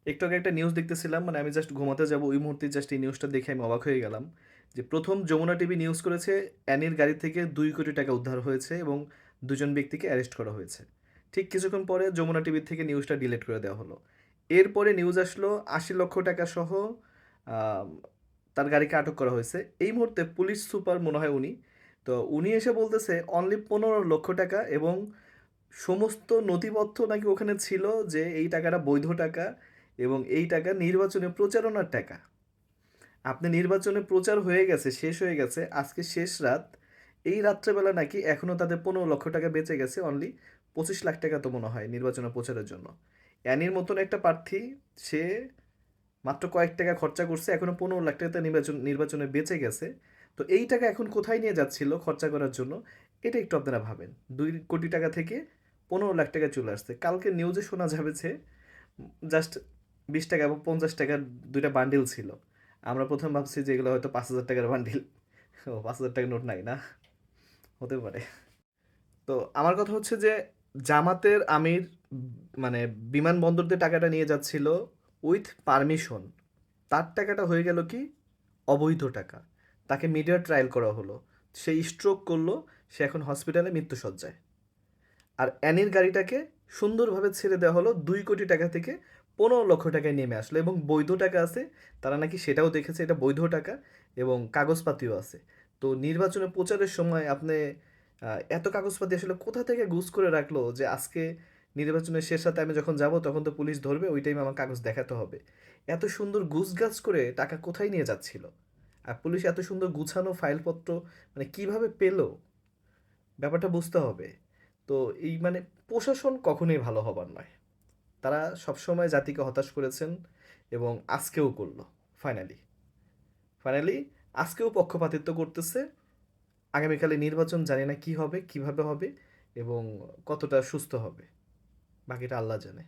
একটু আগে একটা নিউজ দেখতেছিলাম, মানে আমি জাস্ট ঘুমাতে যাব ওই মুহূর্তে জাস্ট এই নিউজটা দেখে আমি অবাক হয়ে গেলাম যে প্রথম যমুনা টিভি নিউজ করেছে অ্যানির গাড়ি থেকে ২ কোটি টাকা উদ্ধার হয়েছে এবং দুজন ব্যক্তিকে অ্যারেস্ট করা হয়েছে। ঠিক কিছুক্ষণ পরে যমুনা টিভি থেকে নিউজটা ডিলিট করে দেওয়া হলো। এরপরে নিউজ আসলো ৮০ লক্ষ টাকা সহ আম, তার গাড়িকে আটক করা হয়েছে। এই মুহূর্তে পুলিশ সুপার মনে হয় উনি, তো উনি এসে বলতেছে অনলি ১৫ লক্ষ টাকা এবং সমস্ত নথিপত্র নাকি ওখানে ছিল যে এই টাকাটা বৈধ টাকা এবং এই টাকা নির্বাচনে প্রচারণার টাকা। আপনি নির্বাচনে প্রচার হয়ে গেছে, শেষ হয়ে গেছে, আজকে শেষ রাত, এই রাত্রেবেলা নাকি এখনও তাদের ১৫ লক্ষ টাকা বেঁচে গেছে, অনলি ২৫ লাখ টাকা তো মনে হয় নির্বাচনে প্রচারের জন্য। অ্যানির মতন একটা প্রার্থী, সে মাত্র কয়েক টাকা খরচা করছে, এখনও ১৫ লাখ টাকা নির্বাচনে বেঁচে গেছে। তো এই টাকা এখন কোথায় নিয়ে যাচ্ছিল খরচা করার জন্য, এটা একটু আপনারা ভাবেন। ২ কোটি টাকা থেকে ১৫ লাখ টাকা চলে আসছে। কালকে নিউজে শোনা যাবে যে জাস্ট ২০ টাকা এবং ৫০ টাকার দুইটা বান্ডিল ছিল। আমরা প্রথম ভাবছি যে এগুলো হয়তো ৫,০০০ টাকার বান্ডিল। ও, ৫,০০০ টাকার নোট নাই না, হতে পারে। তো আমার কথা হচ্ছে যে জামাতের আমির মানে বিমানবন্দর দিয়ে টাকাটা নিয়ে যাচ্ছিল উইথ পারমিশন, তার টাকাটা হয়ে গেল কি অবৈধ টাকা। তাকে মিডিয়া ট্রায়াল করা হলো, সে স্ট্রোক করলো, সে এখন হসপিটালে মৃত্যুসজ্জায়। আর অ্যানির গাড়িটাকে সুন্দরভাবে ছেড়ে দেওয়া হলো, ২ কোটি টাকা থেকে ১৫ লক্ষ টাকায় নেমে আসলো এবং বৈধ টাকা আছে। তারা নাকি সেটাও দেখেছে এটা বৈধ টাকা এবং কাগজপাতিও আছে। তো নির্বাচনে প্রচারের সময় আপনি এত কাগজপাতি আসলে কোথা থেকে গুছ করে রাখলো যে আজকে নির্বাচনের শেষ রাতে আমি যখন যাব তখন তো পুলিশ ধরবে, ওই টাইমে আমার কাগজ দেখাতে হবে। এত সুন্দর গুছগাছ করে টাকা কোথায় নিয়ে যাচ্ছিল? আর পুলিশ এত সুন্দর গুছানো ফাইলপত্র মানে কিভাবে পেলো, ব্যাপারটা বুঝতে হবে। তো এই মানে প্রশাসন কখনোই ভালো হবার নয়। তারা সবসময় জাতিকে হতাশ করেছেন এবং আজকেও করলো। ফাইনালি ফাইনালি আজকেও পক্ষপাতিত্ব করতেছে। আগামীকালে নির্বাচন জানি না কি হবে, কিভাবে হবে এবং কতটা সুস্থ হবে, বাকিটা আল্লাহ জানে।